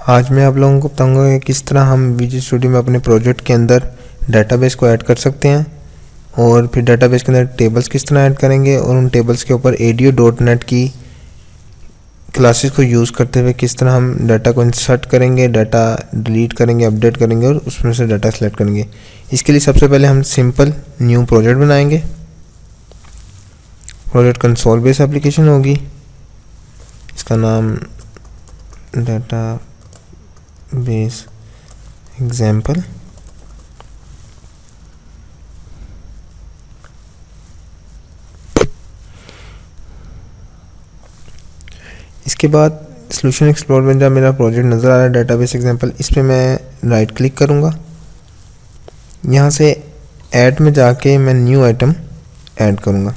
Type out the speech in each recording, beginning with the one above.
आज मैं आप लोगों को बताऊंगा कि किस तरह हम विजुअल स्टूडियो में अपने प्रोजेक्ट के अंदर डेटाबेस को ऐड कर सकते हैं और फिर डेटाबेस के अंदर टेबल्स किस तरह ऐड करेंगे और उन टेबल्स के ऊपर ADO.NET की क्लासेस को यूज़ करते हुए किस तरह हम डाटा को इंसर्ट करेंगे, डाटा डिलीट करेंगे, अपडेट करेंगे और उसमें से डाटा सेलेक्ट करेंगे। इसके लिए सबसे पहले हम सिंपल न्यू प्रोजेक्ट बनाएंगे। प्रोजेक्ट कंसोल बेस एप्लीकेशन होगी, इसका नाम डाटा बेस एग्जाम्पल। इसके बाद सॉल्यूशन एक्सप्लोर में जब मेरा प्रोजेक्ट नज़र आ रहा है डाटाबेस एग्जाम्पल, इस पर मैं राइट क्लिक करूँगा। यहाँ से ऐड में जाके मैं न्यू आइटम ऐड करूँगा।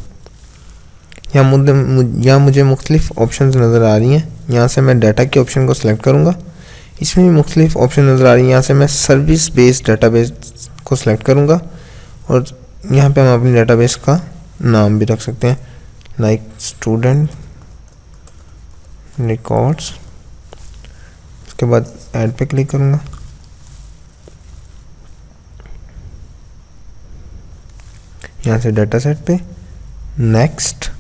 यहाँ मुझे मुख्तलिफ ऑप्शंस नज़र आ रही हैं। यहाँ से मैं डाटा के ऑप्शन को सिलेक्ट करूँगा। इसमें भी मुख्तलिफ ऑप्शन नज़र आ रही हैं। यहाँ से मैं सर्विस बेस्ड डाटाबेस को सिलेक्ट करूँगा और यहाँ पे हम अपनी डाटाबेस का नाम भी रख सकते हैं, लाइक स्टूडेंट रिकॉर्ड्स। उसके बाद ऐड पे क्लिक करूँगा। यहाँ से डाटा सेट पे नेक्स्ट,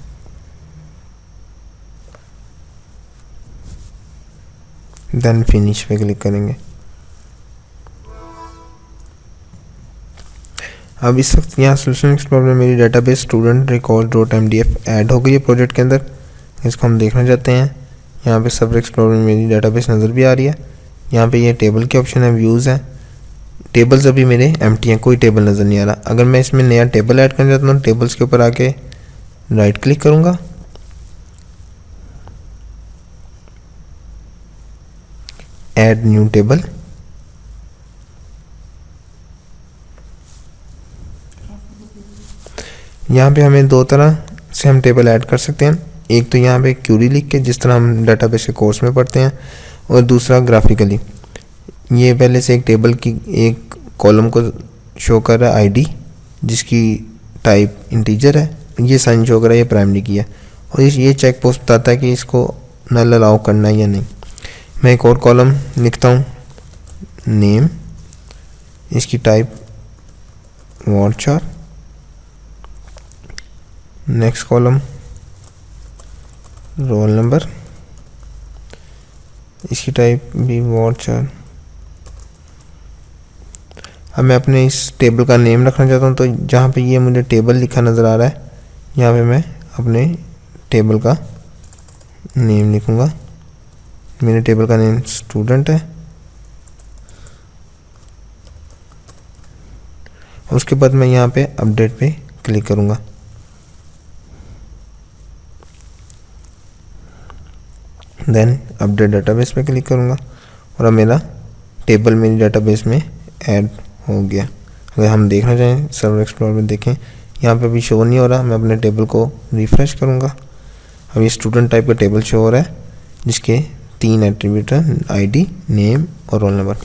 देन फिनिश पे क्लिक करेंगे। अब इस वक्त यहाँ सॉल्यूशन एक्सप्लोरर में मेरी डाटाबेस स्टूडेंट रिकॉर्ड.mdf ऐड हो गई है प्रोजेक्ट के अंदर। इसको हम देखना चाहते हैं। यहाँ पे सब एक्सप्लोरर में मेरी डाटाबेस नज़र भी आ रही है। यहाँ पे ये टेबल के ऑप्शन है, व्यूज़ हैं। टेबल्स अभी मेरे एम्प्टी हैं, कोई टेबल नज़र नहीं आ रहा। अगर मैं इसमें नया टेबल ऐड करना चाहता हूँ, टेबल्स के ऊपर आके राइट क्लिक करूँगा, ऐड न्यू टेबल। यहाँ पे हमें दो तरह से हम टेबल ऐड कर सकते हैं। एक तो यहाँ पे क्यूरी लिख के, जिस तरह हम डाटाबेस के कोर्स में पढ़ते हैं, और दूसरा ग्राफिकली। ये पहले से एक टेबल की एक कॉलम को शो कर रहा है आईडी, जिसकी टाइप इंटीजर है। ये साइन शो कर रहा है, ये प्राइमरी की है। और ये चेक पोस्ट बताता है कि इसको नल अलाउ करना है या नहीं। मैं एक और कॉलम लिखता हूँ, नेम, इसकी type varchar. Next column roll number, इसकी टाइप भी वॉर्चर। अब मैं अपने इस टेबल का नेम रखना चाहता हूँ, तो जहाँ पे ये मुझे टेबल लिखा नज़र आ रहा है, यहाँ पे मैं अपने टेबल का नेम लिखूँगा। मेरे टेबल का नेम स्टूडेंट है। उसके बाद मैं यहाँ पे अपडेट पे क्लिक करूँगा। देन अपडेट डाटाबेस पे क्लिक करूँगा और अब मेरा टेबल मेरी डाटाबेस में ऐड हो गया। अगर हम देखना चाहें सर्वर एक्सप्लोरर में देखें, यहाँ पे भी शो नहीं हो रहा। मैं अपने टेबल को रिफ्रेश करूँगा। अब ये स्टूडेंट टाइप का टेबल शो हो रहा है, जिसके 3 एट्रीब्यूट हैं, आईडी, नेम और रोल नंबर।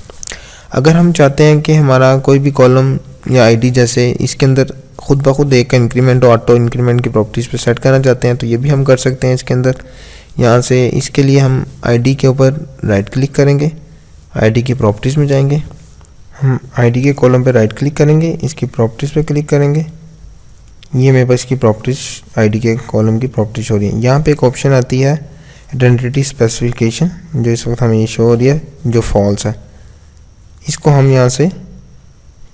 अगर हम चाहते हैं कि हमारा कोई भी कॉलम या आईडी जैसे इसके अंदर खुद ब खुद एक इंक्रीमेंट और ऑटो इंक्रीमेंट की प्रॉपर्टीज़ पे सेट करना चाहते हैं, तो ये भी हम कर सकते हैं इसके अंदर। यहाँ से इसके लिए हम आईडी के ऊपर राइट क्लिक करेंगे, आईडी की प्रॉपर्टीज़ में जाएंगे। हम आईडी के कॉलम पे राइट क्लिक करेंगे, इसकी प्रॉपर्टीज़ पे क्लिक करेंगे। ये मेरे पास इसकी प्रॉपर्टीज़, आईडी के कॉलम की प्रॉपर्टीज़ हो रही है। यहाँ पे एक ऑप्शन आती है आइडेंटिटी स्पेसिफिकेशन, जो इस वक्त हमें ये शो हो रही है, जो फॉल्स है। इसको हम यहाँ से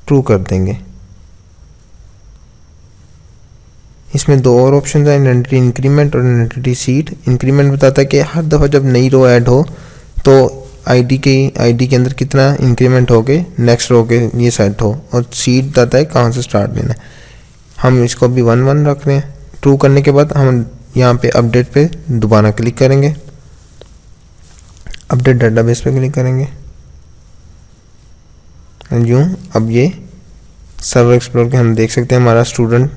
ट्रू कर देंगे। इसमें 2 और ऑप्शन हैं, आइडेंटिटी इंक्रीमेंट और आइडेंटिटी सीड। इंक्रीमेंट बताता है कि हर दफ़ा जब नई रो ऐड हो तो आईडी के अंदर कितना इंक्रीमेंट हो के नेक्स्ट रो के ये सेट हो, और सीड बताता है कहाँ से स्टार्ट लेना है। हम इसको भी 1 रख रहे हैं। ट्रू करने के बाद हम यहाँ पे अपडेट पे दोबारा क्लिक करेंगे, अपडेट डाटाबेस पे क्लिक करेंगे। यूँ अब ये सर्वर एक्सप्लोरर के हम देख सकते हैं हमारा स्टूडेंट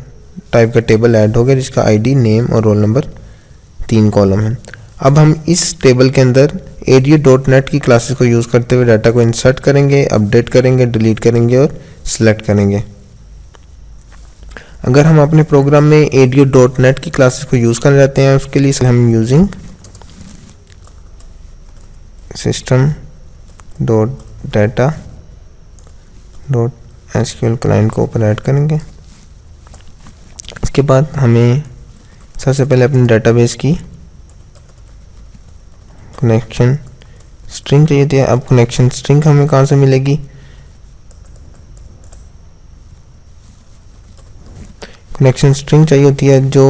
टाइप का टेबल ऐड हो गया, जिसका आईडी, नेम और रोल नंबर 3 कॉलम हैं। अब हम इस टेबल के अंदर ADO.NET की क्लासेस को यूज़ करते हुए डाटा को इंसर्ट करेंगे, अपडेट करेंगे, डिलीट करेंगे और सिलेक्ट करेंगे। अगर हम अपने प्रोग्राम में ADO.NET की क्लासेस को यूज़ करना चाहते हैं, उसके लिए हम using system dot data dot SQL client को ऊपर ऐड करेंगे। इसके बाद हमें सबसे पहले अपने डेटाबेस की कनेक्शन स्ट्रिंग चाहिए थी। अब कनेक्शन स्ट्रिंग हमें कहाँ से मिलेगी? कनेक्शन स्ट्रिंग चाहिए होती है जो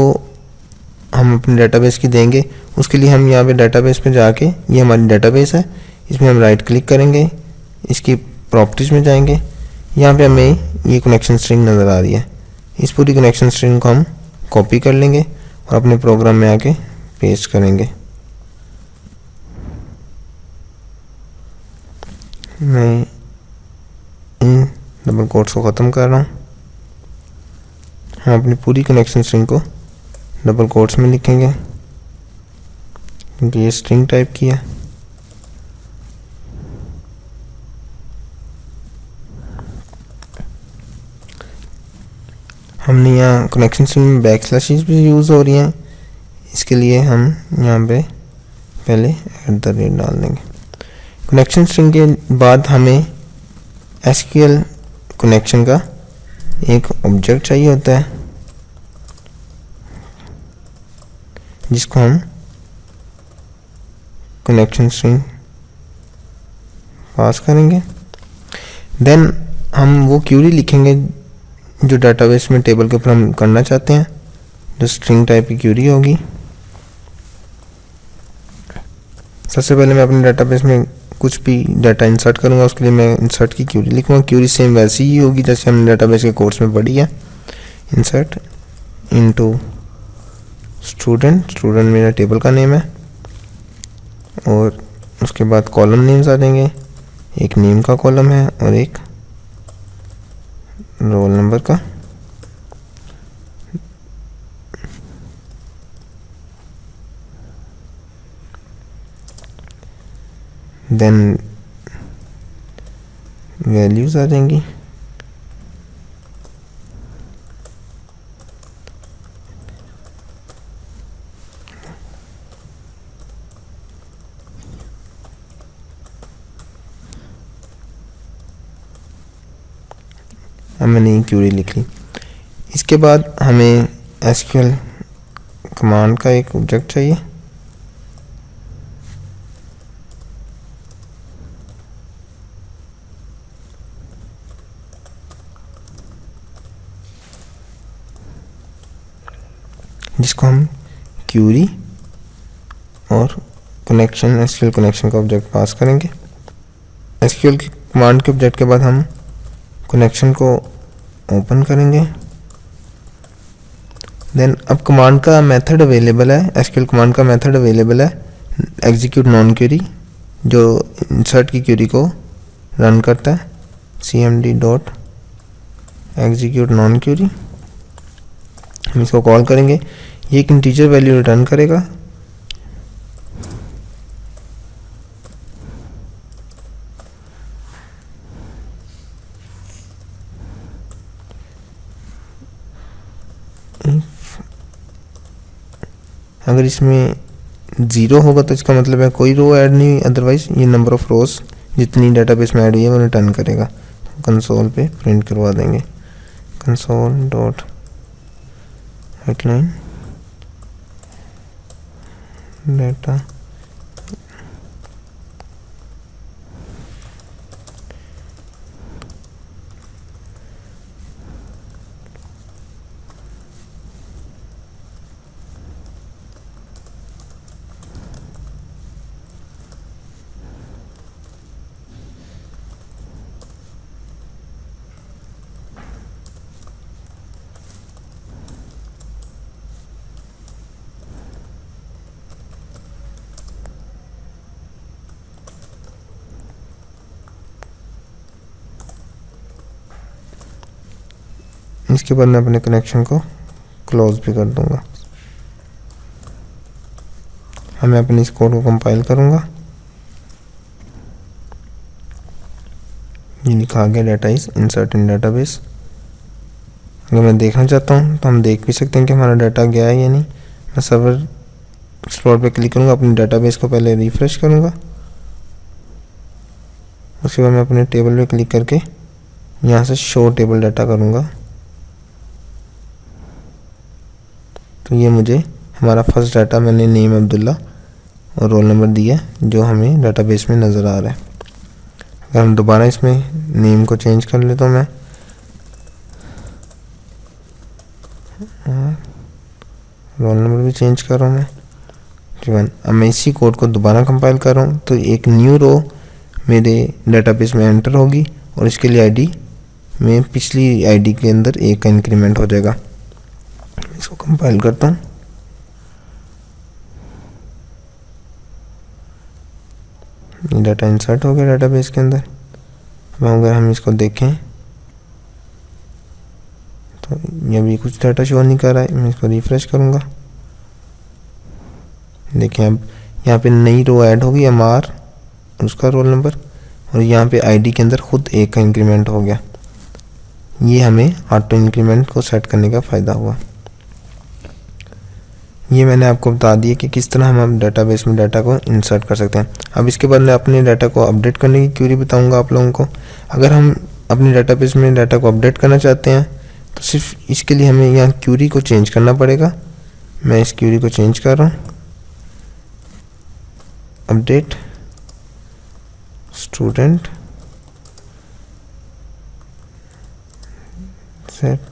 हम अपने डेटाबेस की देंगे। उसके लिए हम यहाँ पे डेटाबेस पे जाके, ये हमारी डेटाबेस है, इसमें हम राइट क्लिक करेंगे, इसकी प्रॉपर्टीज़ में जाएंगे, यहाँ पे हमें ये कनेक्शन स्ट्रिंग नज़र आ रही है। इस पूरी कनेक्शन स्ट्रिंग को हम कॉपी कर लेंगे और अपने प्रोग्राम में आके पेस्ट करेंगे। मैं इन डबल कोट्स को ख़त्म कर रहा हूँ। हम अपनी पूरी कनेक्शन स्ट्रिंग को डबल कोट्स में लिखेंगे क्योंकि ये स्ट्रिंग टाइप की है। हमने यहाँ कनेक्शन स्ट्रिंग में बैक स्लैशेस भी यूज़ हो रही हैं, इसके लिए हम यहाँ पे पहले @ डाल देंगे। कनेक्शन स्ट्रिंग के बाद हमें एसक्यूएल कनेक्शन का एक ऑब्जेक्ट चाहिए होता है जिसको हम कनेक्शन स्ट्रिंग पास करेंगे। देन हम वो क्यूरी लिखेंगे जो डेटाबेस में टेबल के ऊपर हम करना चाहते हैं, जो स्ट्रिंग टाइप की क्यूरी होगी। सबसे पहले मैं अपने डेटाबेस में कुछ भी डाटा इंसर्ट करूंगा, उसके लिए मैं इंसर्ट की क्यूरी लिखूंगा। क्यूरी सेम वैसी ही होगी जैसे हमने डेटाबेस के कोर्स में पढ़ी है। इंसर्ट इनटू स्टूडेंट, स्टूडेंट मेरा टेबल का नेम है, और उसके बाद कॉलम नेम्स आ जाएंगे। एक नेम का कॉलम है और एक रोल नंबर का। देन वैल्यूज आ जाएंगी। मैंने क्यूरी लिख ली। इसके बाद हमें एसक्यूएल कमांड का एक ऑब्जेक्ट चाहिए। जिसको हम क्यूरी और कनेक्शन एसक्यूएल कनेक्शन का ऑब्जेक्ट पास करेंगे। एसक्यूएल कमांड के ऑब्जेक्ट के बाद हम कनेक्शन को ओपन करेंगे। देन अब कमांड का मेथड अवेलेबल है, एसक्यूएल कमांड का मेथड अवेलेबल है एग्जीक्यूट नॉन क्यूरी, जो इंसर्ट की क्यूरी को रन करता है। cmd dot execute non query, हम इसको कॉल करेंगे। ये एक इंटीजर वैल्यू रिटर्न करेगा। अगर इसमें 0 होगा तो इसका मतलब है कोई रो ऐड नहीं हुई, अदरवाइज ये नंबर ऑफ रोज जितनी डेटाबेस में ऐड हुई है वो रिटर्न करेगा। कंसोल पे प्रिंट करवा देंगे कंसोल डॉट हेडलाइन डाटा इसके बाद मैं अपने कनेक्शन को क्लोज भी कर दूंगा। मैं अपने इस कोड को कंपाइल करूंगा। ये लिखा गया data is insert in database. अगर मैं देखना चाहता हूँ तो हम देख भी सकते हैं कि हमारा डाटा गया है या नहीं। मैं सर्वर एक्सप्लोर पे क्लिक करूंगा, अपनी डेटाबेस को पहले रिफ्रेश करूंगा। उसके बाद मैं अपने टेबल पे क्लिक करके यहाँ से शो टेबल डाटा करूँगा। तो ये मुझे हमारा फर्स्ट डाटा मैंने नेम अब्दुल्ला और रोल नंबर दिया जो हमें डाटाबेस में नज़र आ रहा है। अगर हम दोबारा इसमें नेम को चेंज कर लेता हूँ मैं, रोल नंबर भी चेंज कर रहा हूँ मैं। अब मैं इसी कोड को दोबारा कंपाइल कर रहा हूँ तो एक न्यू रो मेरे डाटाबेस में एंटर होगी और इसके लिए आईडी में पिछली आईडी के अंदर 1 का इंक्रीमेंट हो जाएगा। इसको कंपाइल करता हूँ। डाटा इंसर्ट हो गया डाटाबेस के अंदर। अब अगर हम इसको देखें तो ये भी कुछ डाटा शो नहीं कर रहा है। मैं इसको रिफ्रेश करूँगा। देखिए अब यहाँ पे नई रो ऐड होगी MR और उसका रोल नंबर, और यहाँ पे आईडी के अंदर खुद 1 का इंक्रीमेंट हो गया। ये हमें ऑटो इंक्रीमेंट को सेट करने का फ़ायदा हुआ। ये मैंने आपको बता दिया कि किस तरह हम डाटाबेस में डाटा को इंसर्ट कर सकते हैं। अब इसके बाद मैं अपने डाटा को अपडेट करने की क्वेरी बताऊंगा आप लोगों को। अगर हम अपने डाटाबेस में डाटा को अपडेट करना चाहते हैं तो सिर्फ इसके लिए हमें यहाँ क्वेरी को चेंज करना पड़ेगा। मैं इस क्वेरी को चेंज कर रहा हूँ। अपडेट स्टूडेंट सेट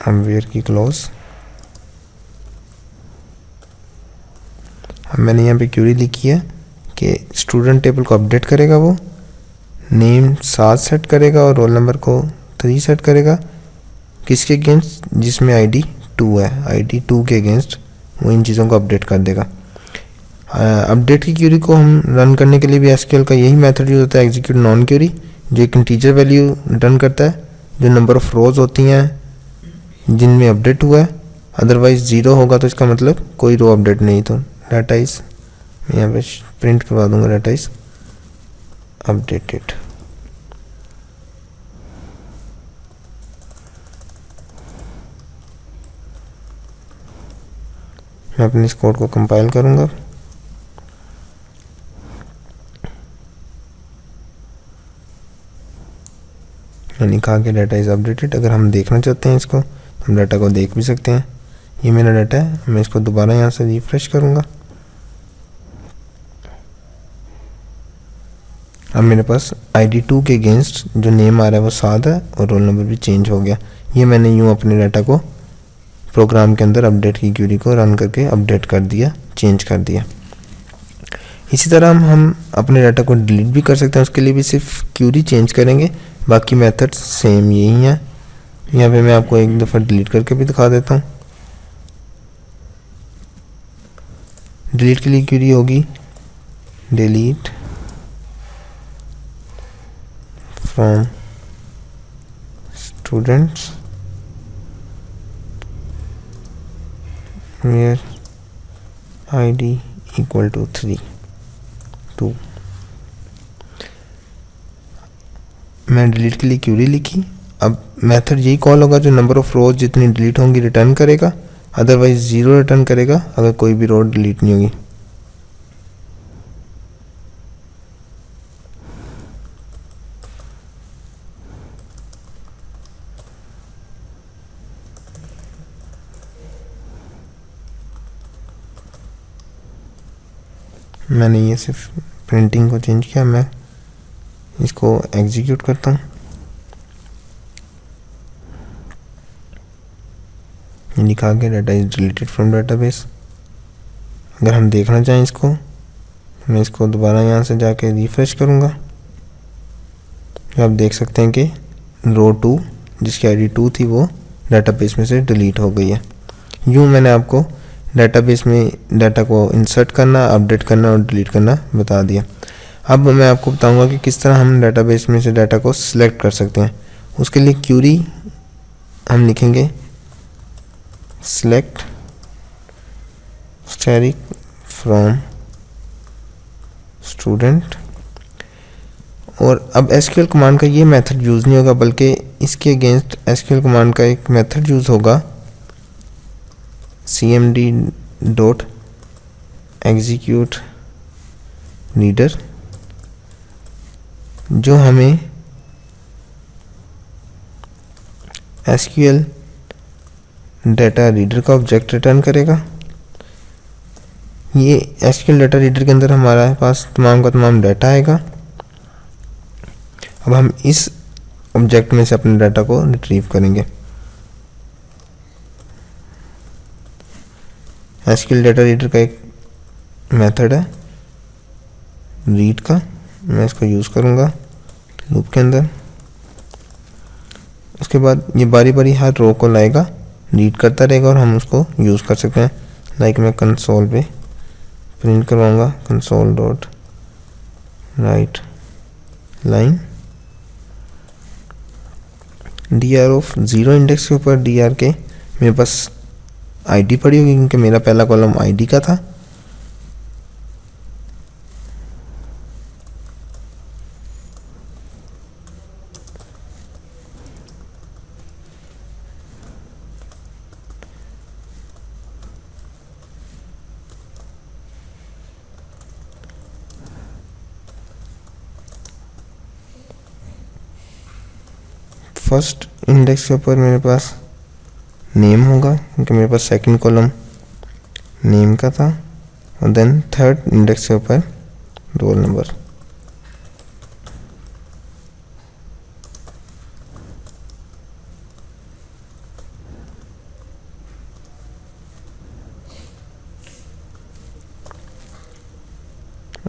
हम वेयर की क्लोज। अब मैंने यहाँ पे क्वेरी लिखी है कि स्टूडेंट टेबल को अपडेट करेगा, वो नेम 7 सेट करेगा और रोल नंबर को 3 सेट करेगा। किसके अगेंस्ट? जिसमें आईडी 2 है, आईडी 2 के अगेंस्ट वो इन चीज़ों को अपडेट कर देगा। अपडेट की क्वेरी को हम रन करने के लिए भी एसक्यूएल का यही मेथड यूज होता है, एग्जीक्यूट नॉन क्वेरी, जो एक इंटीजर वैल्यू रिटर्न करता है जो नंबर ऑफ रोज होती हैं जिनमें अपडेट हुआ है। अदरवाइज 0 होगा तो इसका मतलब कोई रो अपडेट नहीं। तो डाटा इज, मैं यहाँ पे प्रिंट करवा दूंगा, डाटा इज अपडेटेड। मैं अपने इस कोड को कंपाइल करूंगा। मैंने कहा कि डाटा इज अपडेटेड। अगर हम देखना चाहते हैं इसको तो हम डाटा को देख भी सकते हैं। ये मेरा डाटा है। मैं इसको दोबारा यहाँ से रिफ्रेश करूँगा। अब मेरे पास आईडी 2 के अगेंस्ट जो नेम आ रहा है वो 7 है और रोल नंबर भी चेंज हो गया। ये मैंने यूँ अपने डाटा को प्रोग्राम के अंदर अपडेट की क्वेरी को रन करके अपडेट कर दिया, चेंज कर दिया। इसी तरह हम अपने डाटा को डिलीट भी कर सकते हैं। उसके लिए भी सिर्फ क्वेरी चेंज करेंगे, बाकी मेथड्स सेम यही हैं। यहाँ पे मैं आपको एक दफ़ा डिलीट करके भी दिखा देता हूँ। डिलीट के लिए क्वेरी होगी delete from students where ID equal to 3 2। मैं डिलीट के लिए क्वेरी लिखी। अब मेथड यही कॉल होगा जो नंबर ऑफ रोज जितनी डिलीट होंगी रिटर्न करेगा, अदरवाइज 0 रिटर्न करेगा अगर कोई भी रो डिलीट नहीं होगी। मैंने ये सिर्फ प्रिंटिंग को चेंज किया। मैं इसको एग्जीक्यूट करता हूँ। लिखा के data is deleted from database. अगर हम देखना चाहें इसको, मैं इसको दोबारा यहाँ से जाके रिफ्रेश करूँगा। आप देख सकते हैं कि रो 2 जिसकी आईडी 2 थी वो डाटाबेस में से डिलीट हो गई है। यूँ मैंने आपको डाटाबेस में डाटा को इंसर्ट करना, अपडेट करना और डिलीट करना बता दिया। अब मैं आपको बताऊंगा कि किस तरह हम डाटाबेस में से डाटा को सिलेक्ट कर सकते हैं। उसके लिए क्वेरी हम लिखेंगे select static from student। और अब SQL कमांड का ये मेथड यूज़ नहीं होगा, बल्कि इसके अगेंस्ट SQL कमांड का एक मेथड यूज़ होगा cmd डॉट एग्जीक्यूट रीडर, जो हमें SQL डाटा रीडर का ऑब्जेक्ट रिटर्न करेगा। ये SQL डाटा रीडर के अंदर हमारे पास तमाम का तमाम डाटा आएगा। अब हम इस ऑब्जेक्ट में से अपने डाटा को रिट्रीव करेंगे। SQL डाटा रीडर का एक मेथड है रीड का, मैं इसको यूज़ करूँगा लूप के अंदर। उसके बाद ये बारी बारी हर रो को लाएगा, रीड करता रहेगा और हम उसको यूज़ कर सकते हैं। लाइक मैं कंसोल पे प्रिंट करवाऊँगा console dot write line dr of 0 index के ऊपर dr के मेरे पास id पड़ी होगी, क्योंकि मेरा पहला कॉलम id का था। फर्स्ट इंडेक्स के ऊपर मेरे पास नेम होगा, क्योंकि मेरे पास सेकंड कॉलम नेम का था। और देन थर्ड इंडेक्स के ऊपर रोल नंबर।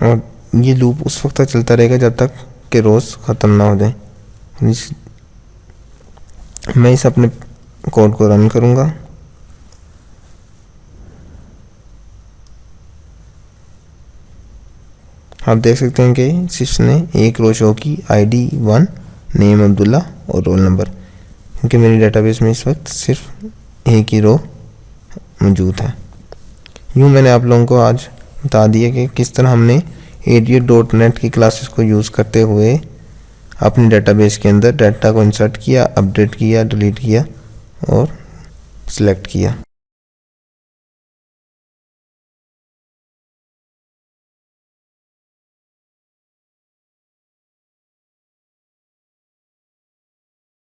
और ये लूप उस वक्त तक चलता रहेगा जब तक कि रोज़ ख़त्म ना हो जाए। मैं इस अपने कोड को रन करूँगा। आप देख सकते हैं कि इसने एक रो शो की ID 1, नेम अब्दुल्ला और रोल नंबर, क्योंकि मेरी डेटाबेस में इस वक्त सिर्फ एक ही रो मौजूद है। यूँ मैंने आप लोगों को आज बता दिया कि किस तरह हमने ADO.NET की क्लासेस को यूज़ करते हुए अपनी डेटाबेस के अंदर डाटा को इंसर्ट किया, अपडेट किया, डिलीट किया और सिलेक्ट किया।